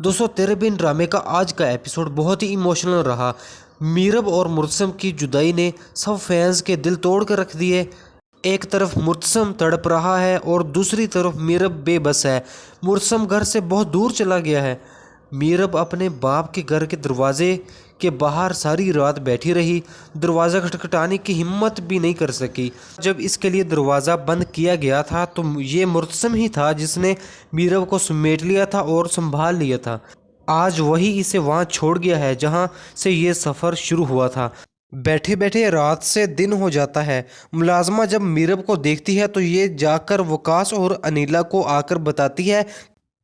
दोस्तों तेरे बिन ड्रामे का आज का एपिसोड बहुत ही इमोशनल रहा। मीरब और मुर्तसम की जुदाई ने सब फैंस के दिल तोड़ कर रख दिए। एक तरफ मुर्तसम तड़प रहा है और दूसरी तरफ मीरब बेबस है। मुर्तसम घर से बहुत दूर चला गया है। मीरब अपने बाप के घर के दरवाजे के बाहर सारी रात बैठी रही, दरवाज़ा खटखटाने की हिम्मत भी नहीं कर सकी। जब इसके लिए दरवाज़ा बंद किया गया था तो ये मुर्तसम ही था जिसने मीरब को समेट लिया था और संभाल लिया था। आज वही इसे वहाँ छोड़ गया है जहाँ से ये सफ़र शुरू हुआ था। बैठे बैठे रात से दिन हो जाता है। मुलाजमा जब मीरब को देखती है तो ये जाकर वकास और अनीला को आकर बताती है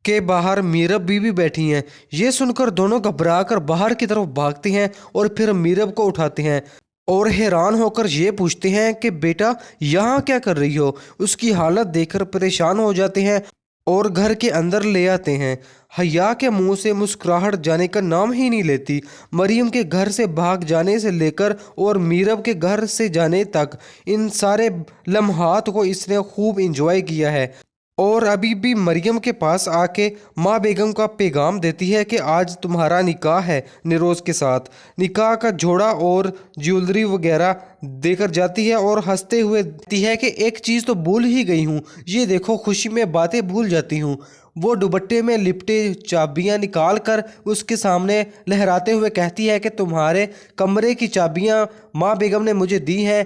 के बाहर मीरब बीवी बैठी हैं। ये सुनकर दोनों घबरा कर बाहर की तरफ भागते हैं और फिर मीरब को उठाते हैं और हैरान होकर ये पूछते हैं कि बेटा यहाँ क्या कर रही हो। उसकी हालत देखकर परेशान हो जाते हैं और घर के अंदर ले आते हैं। हया के मुंह से मुस्कुराहट जाने का नाम ही नहीं लेती। मरियम के घर से भाग जाने से लेकर और मीरब के घर से जाने तक इन सारे लम्हात को इसने खूब इंजॉय किया है और अभी भी मरियम के पास आके माँ बेगम का पैगाम देती है कि आज तुम्हारा निकाह है निरोज़ के साथ। निकाह का जोड़ा और ज्वेलरी वगैरह देकर जाती है और हंसते हुए कहती है कि एक चीज़ तो भूल ही गई हूँ, ये देखो खुशी में बातें भूल जाती हूँ। वो दुपट्टे में लिपटे चाबियाँ निकाल कर उसके सामने लहराते हुए कहती है कि तुम्हारे कमरे की चाबियाँ माँ बेगम ने मुझे दी हैं,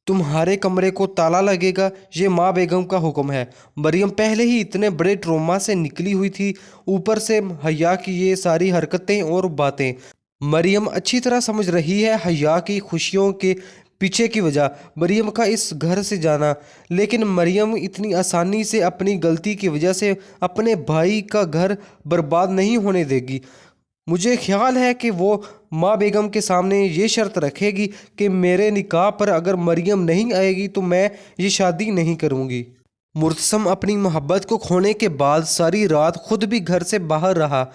तुम्हारे कमरे को ताला लगेगा, ये माँ बेगम का हुक्म है। मरियम पहले ही इतने बड़े ट्रोमा से निकली हुई थी, ऊपर से हया की ये सारी हरकतें और बातें। मरियम अच्छी तरह समझ रही है हया की खुशियों के पीछे की वजह, मरियम का इस घर से जाना। लेकिन मरियम इतनी आसानी से अपनी गलती की वजह से अपने भाई का घर बर्बाद नहीं होने देगी। मुझे ख्याल है कि वो माँ बेगम के सामने ये शर्त रखेगी कि मेरे निकाह पर अगर मरियम नहीं आएगी तो मैं ये शादी नहीं करूँगी। मुर्तसम अपनी मोहब्बत को खोने के बाद सारी रात खुद भी घर से बाहर रहा।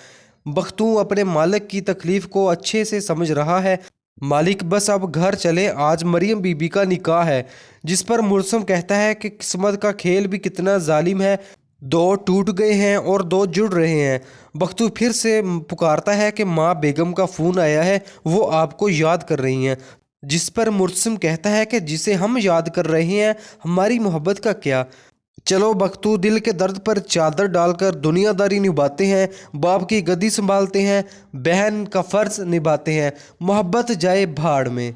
बख्तू अपने मालिक की तकलीफ़ को अच्छे से समझ रहा है। मालिक बस अब घर चले, आज मरियम बीबी का निकाह है। जिस पर मुर्तसम कहता है कि किस्मत का खेल भी कितना जालिम है, दो टूट गए हैं और दो जुड़ रहे हैं। बख्तू फिर से पुकारता है कि माँ बेगम का फ़ोन आया है, वो आपको याद कर रही हैं। जिस पर मुर्तसिम कहता है कि जिसे हम याद कर रहे हैं हमारी मोहब्बत का क्या। चलो बख्तू दिल के दर्द पर चादर डालकर दुनियादारी निभाते हैं, बाप की गद्दी संभालते हैं, बहन का फ़र्ज निभाते हैं, मोहब्बत जाए भाड़ में।